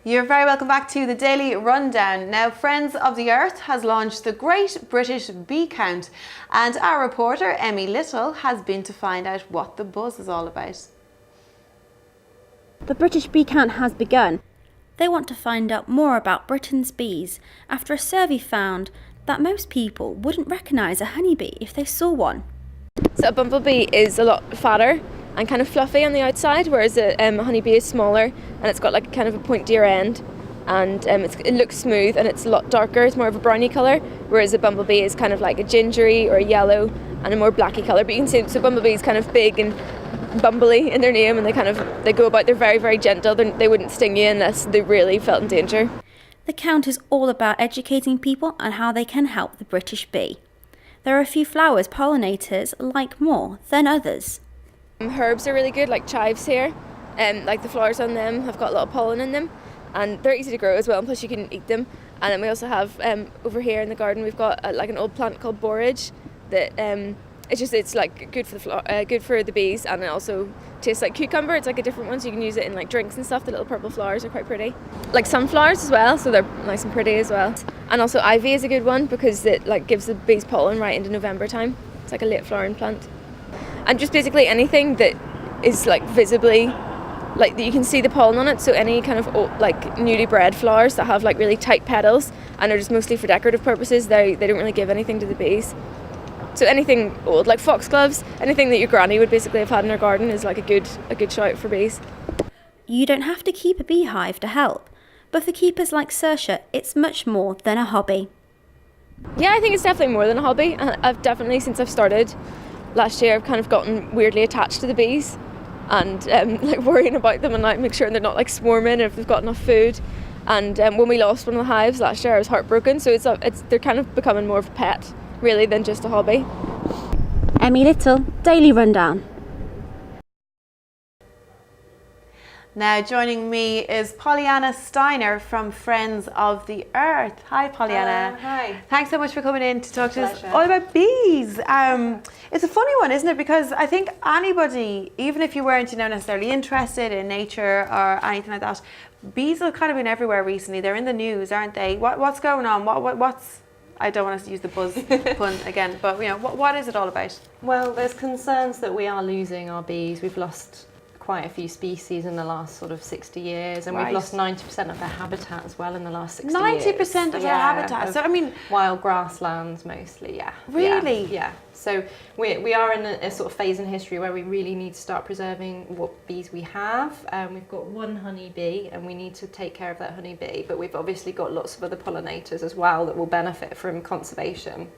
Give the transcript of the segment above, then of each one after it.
You're very welcome back to the Daily Rundown. Now, Friends of the Earth has launched the Great British Bee Count, and our reporter, Emmy Little, has been to find out what the buzz is all about. The British Bee Count has begun. They want to find out more about Britain's bees after a survey found that most people wouldn't recognise a honeybee if they saw one. So a bumblebee is a lot fatter and kind of fluffy on the outside, whereas a honeybee is smaller and it's got like kind of a pointier end, and it looks smooth and it's a lot darker. It's more of a browny colour, whereas a bumblebee is kind of like a gingery or a yellow and a more blacky colour. But you can see, so bumblebee is kind of big and bumbly in their name, and they go about, they're very, very gentle. They wouldn't sting you unless they really felt in danger. The count is all about educating people on how they can help the British bee. There are a few flowers pollinators like more than others. Herbs are really good, like chives here, like the flowers on them have got a lot of pollen in them, and they're easy to grow as well, and plus you can eat them. And then we also have over here in the garden we've got like an old plant called borage that it's like good for the good for the bees, and it also tastes like cucumber. It's like a different one, so you can use it in like drinks and stuff. The little purple flowers are quite pretty, like sunflowers as well, so they're nice and pretty as well. And also ivy is a good one because it like gives the bees pollen right into November time. It's like a late flowering plant. And just basically anything that is like visibly, like that you can see the pollen on it. So any kind of like newly bred flowers that have like really tight petals and are just mostly for decorative purposes, they don't really give anything to the bees. So anything old, like foxgloves, anything that your granny would basically have had in her garden is like a good shout for bees. You don't have to keep a beehive to help, but for keepers like Saoirse, it's much more than a hobby. Yeah, I think it's definitely more than a hobby. I've definitely, since I've started last year, I've kind of gotten weirdly attached to the bees and like worrying about them and like make sure they're not like swarming and if they've got enough food. And when we lost one of the hives last year, I was heartbroken. So they're kind of becoming more of a pet really than just a hobby. Emmy Little, Daily Rundown. Now, joining me is Pollyanna Steiner from Friends of the Earth. Hi, Pollyanna. Hi. Thanks so much for coming in to talk to us Pleasure. all about bees. It's a funny one, isn't it? Because I think anybody, even if you weren't necessarily interested in nature or anything like that, bees have kind of been everywhere recently. They're in the news, aren't they? What's going on? What's I don't want to use the buzz pun again, but what is it all about? Well, there's concerns that we are losing our bees. We've lost quite a few species in the last sort of 60 years, and Right. we've lost 90% of their habitat as well in the last 60 90% years. of their habitat. So I mean, wild grasslands mostly, yeah. Really? Yeah. So we are in a sort of phase in history where we really need to start preserving what bees we have. We've got one honeybee and we need to take care of that honeybee, but we've obviously got lots of other pollinators as well that will benefit from conservation.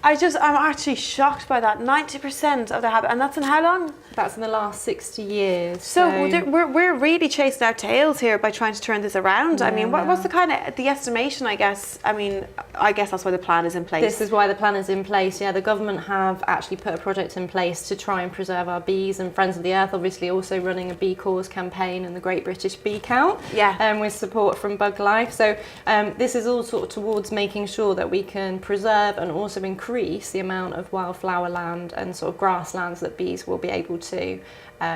I'm actually shocked by that. 90% of the habitat, and that's in how long? That's in the last 60 years. So we're really chasing our tails here by trying to turn this around. I mean, what's the kind of the estimation? I guess that's why the plan is in place. This is why the plan is in place. Yeah, the government have actually put a project in place to try and preserve our bees, and Friends of the Earth obviously also running a bee cause campaign and the Great British Bee Count. Yeah. With support from Bug Life. So this is all sort of towards making sure that we can preserve and also increase the amount of wildflower land and sort of grasslands that bees will be able to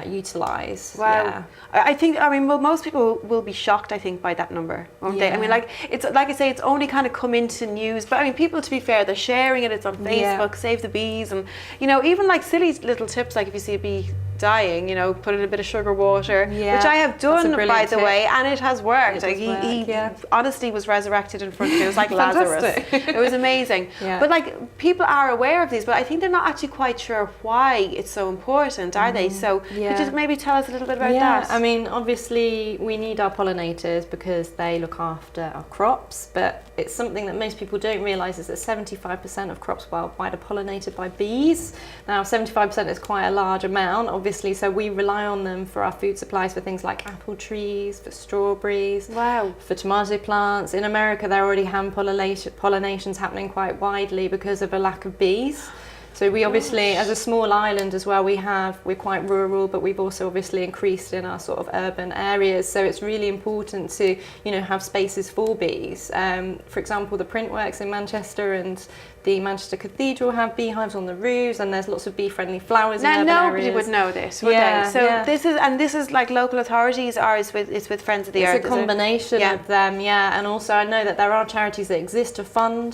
utilise. Wow. Yeah. I mean, well, most people will be shocked, I think, by that number, won't they? I mean, it's like I say, it's only kind of come into news, but I mean, people, to be fair, they're sharing it. It's on Facebook, Save the Bees, and even like silly little tips, like if you see a bee dying, put in a bit of sugar water, which I have done, by the way, and it has worked. He honestly was resurrected in front of me. It was like Lazarus. It was amazing. Yeah. But like, people are aware of these, but I think they're not actually quite sure why it's so important, are they? So could you maybe tell us a little bit about that? I mean, obviously we need our pollinators because they look after our crops, but it's something that most people don't realise is that 75% of crops worldwide are pollinated by bees. Now, 75% is quite a large amount, obviously, so we rely on them for our food supplies for things like apple trees, for strawberries, for tomato plants. In America, there are already hand pollinations happening quite widely because of a lack of bees. So we obviously, as a small island as well, we're quite rural, but we've also obviously increased in our sort of urban areas. So it's really important to, have spaces for bees. For example, the Printworks in Manchester and the Manchester Cathedral have beehives on the roofs, and there's lots of bee-friendly flowers in urban nobody areas. would know this, would they? So this is like local authorities, or it's with Friends of the Earth. It's a combination of them, and also I know that there are charities that exist to fund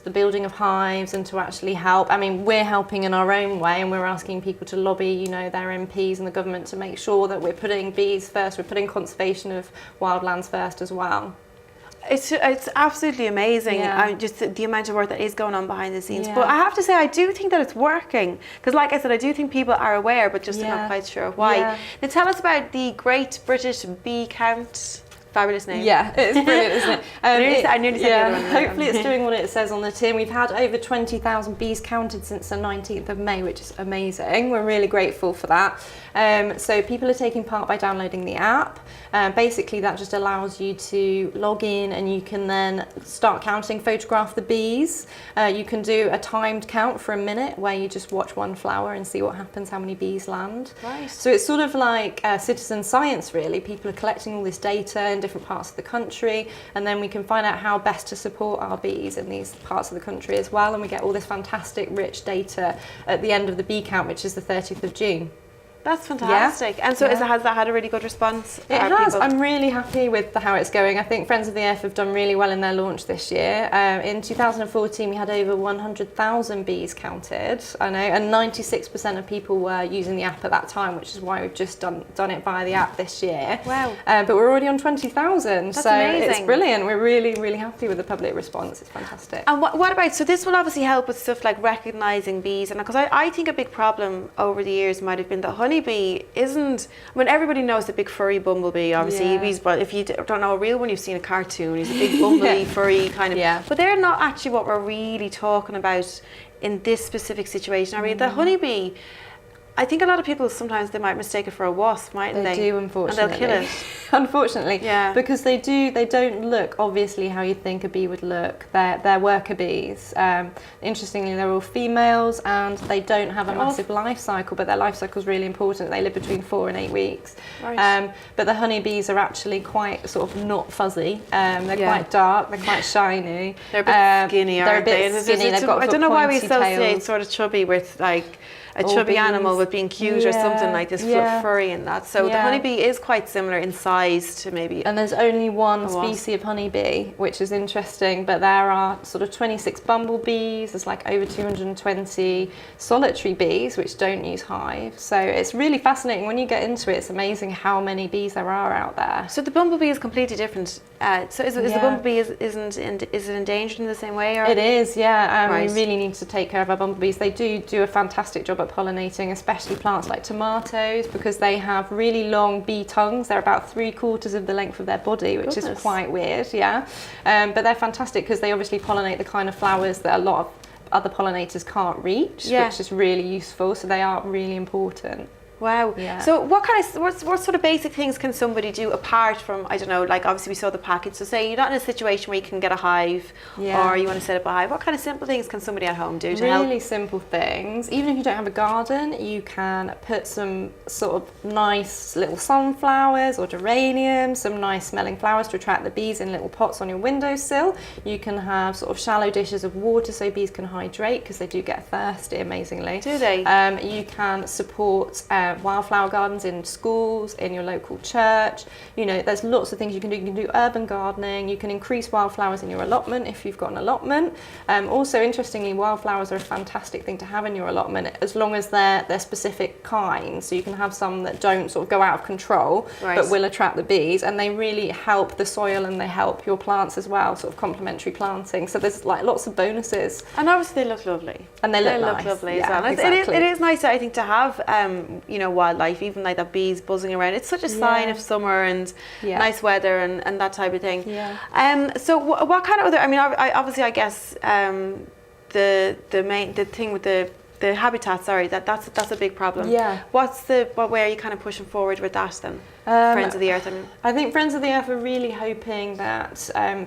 the building of hives and to actually help. I mean, we're helping in our own way, and we're asking people to lobby, their MPs and the government to make sure that we're putting bees first, we're putting conservation of wildlands first as well. It's absolutely amazing, just the amount of work that is going on behind the scenes. Yeah. But I have to say, I do think that it's working. Because like I said, I do think people are aware, but just not quite sure why. Yeah. Now tell us about the Great British Bee Count. Fabulous name. Yeah, it's brilliant, isn't it? I nearly said the other one. Hopefully it's doing what it says on the tin. We've had over 20,000 bees counted since the 19th of May, which is amazing. We're really grateful for that. So people are taking part by downloading the app. Basically that just allows you to log in, and you can then start counting, photograph the bees. You can do a timed count for a minute where you just watch one flower and see what happens, how many bees land. Right. So it's sort of like citizen science, really. People are collecting all this data in different parts of the country, and then we can find out how best to support our bees in these parts of the country as well, and we get all this fantastic rich data at the end of the bee count, which is the 30th of June. That's fantastic. And so has that had a really good response? It has. I'm really happy with how it's going. I think Friends of the Earth have done really well in their launch this year. In 2014, we had over 100,000 bees counted, I know, and 96% of people were using the app at that time, which is why we've just done it via the app this year. Wow. But we're already on 20,000, so amazing. It's brilliant. We're really, really happy with the public response. It's fantastic. And what about, so this will obviously help with stuff like recognising bees, and because I think a big problem over the years might have been that honeybee isn't, I mean, everybody knows the big furry bumblebee, obviously. But if you don't know a real one, you've seen a cartoon. He's a big bumblebee, furry kind of. Yeah. But they're not actually what we're really talking about in this specific situation. I mean, the honeybee, I think a lot of people sometimes they might mistake it for a wasp, mightn't they? They do, unfortunately. And they'll kill it. Unfortunately, Yeah. because they don't look obviously how you think a bee would look. They're worker bees. Interestingly, they're all females, and they don't have a massive life cycle, but their life cycle is really important. They live between 4 and 8 weeks. Right. But the honeybees are actually quite sort of not fuzzy. They're quite dark. They're quite shiny. They're a bit skinny, They're aren't they? a bit skinny. They've got I don't know why we pointy associate tails. sort of chubby with like a All chubby bees. animal with being cute or something like this, furry and that. So the honeybee is quite similar in size to maybe. And there's only one wasp. species of honeybee, which is interesting, but there are sort of 26 bumblebees, there's like over 220 solitary bees which don't use hives. So it's really fascinating. When you get into it, it's amazing how many bees there are out there. So the bumblebee is completely different. So is the bumblebee is it endangered in the same way? Or? It is, yeah. Right. We really need to take care of our bumblebees. They do a fantastic job at pollinating, especially plants like tomatoes, because they have really long bee tongues. They're about 3/4 of the length of their body, which is quite weird, but they're fantastic because they obviously pollinate the kind of flowers that a lot of other pollinators can't reach, which is really useful. So they are really important. Wow. Yeah. So what sort of basic things can somebody do apart from, I don't know, like obviously we saw the package. So say you're not in a situation where you can get a hive or you want to set up a hive. What kind of simple things can somebody at home do to help? Really simple things. Even if you don't have a garden, you can put some sort of nice little sunflowers or geraniums, some nice smelling flowers to attract the bees in little pots on your windowsill. You can have sort of shallow dishes of water so bees can hydrate, because they do get thirsty amazingly. Do they? You can support wildflower gardens in schools, in your local church. There's lots of things you can do. You can do urban gardening. You can increase wildflowers in your allotment if you've got an allotment. Also, interestingly, wildflowers are a fantastic thing to have in your allotment, as long as they're specific kinds. So you can have some that don't sort of go out of control, but will attract the bees, and they really help the soil and they help your plants as well, sort of complementary planting. So there's like lots of bonuses. And obviously they look lovely. And they look nice. Lovely as well. Exactly. It is nice, I think, to have wildlife, even like that bees buzzing around. It's such a sign of summer and nice weather and that type of thing. So what kind of other, I mean, I guess the thing with the habitat, that's a big problem. What way are you kind of pushing forward with that then? Friends of the Earth, I mean. I think Friends of the Earth are really hoping that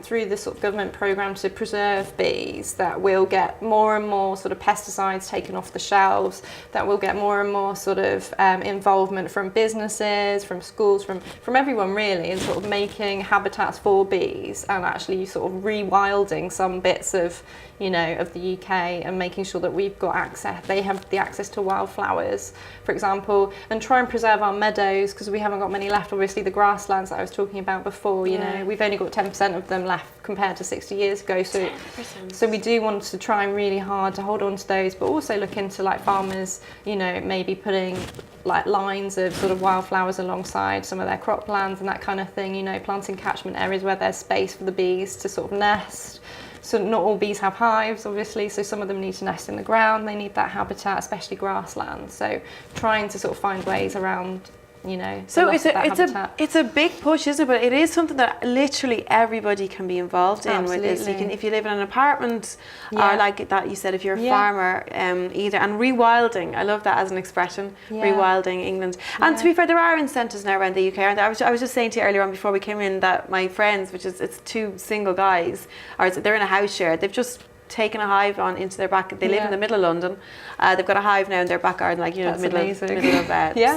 through the sort of government programme to preserve bees, that we'll get more and more sort of pesticides taken off the shelves, that we'll get more and more sort of involvement from businesses, from schools, from everyone really, in sort of making habitats for bees and actually sort of rewilding some bits of, you know, of the UK and making sure that we've got access, they have the access to wildflowers, for example, and try and preserve our meadows because we haven't got many left. Obviously the grasslands that I was talking about before, you know, we've only got 10% of them left compared to 60 years ago. So we do want to try really hard to hold on to those, but also look into like farmers, you know, maybe putting like lines of sort of wildflowers alongside some of their croplands and that kind of thing, you know, planting catchment areas where there's space for the bees to sort of nest. So not all bees have hives, obviously, so some of them need to nest in the ground, they need that habitat, especially grasslands. So trying to sort of find ways around, you know, so it's a big push, isn't it? But it is something that literally everybody can be involved in with this. You can, if you live in an apartment, or like that you said, if you're a farmer, either. And rewilding, I love that as an expression, rewilding England. And to be fair, there are incentives now around the UK. And I was just saying to you earlier on before we came in that my friends, it's two single guys, or they're in a house share. They've just taken a hive on into their back. They live in the middle of London. They've got a hive now in their back garden, like, you know, the middle of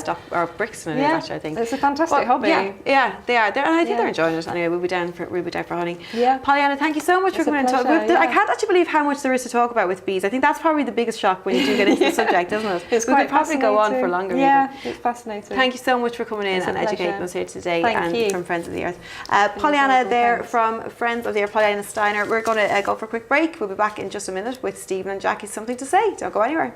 Stock or Brixton, actually, I think. It's a fantastic hobby. Yeah, they are. And I think they're enjoying it anyway. We'll be down for honey. Yeah. Pollyanna, thank you so much for coming and talking. I can't actually believe how much there is to talk about with bees. I think that's probably the biggest shock when you do get into the subject, isn't it? It's we could probably go on for longer. Yeah, it's fascinating. Thank you so much for coming in and educating us here today. Thank you. From Friends of the Earth. Pollyanna there from Friends of the Earth, Pollyanna Steiner. We're going to go for a quick break. We'll be back in just a minute with Stephen and Jackie. Something to say. Don't go anywhere.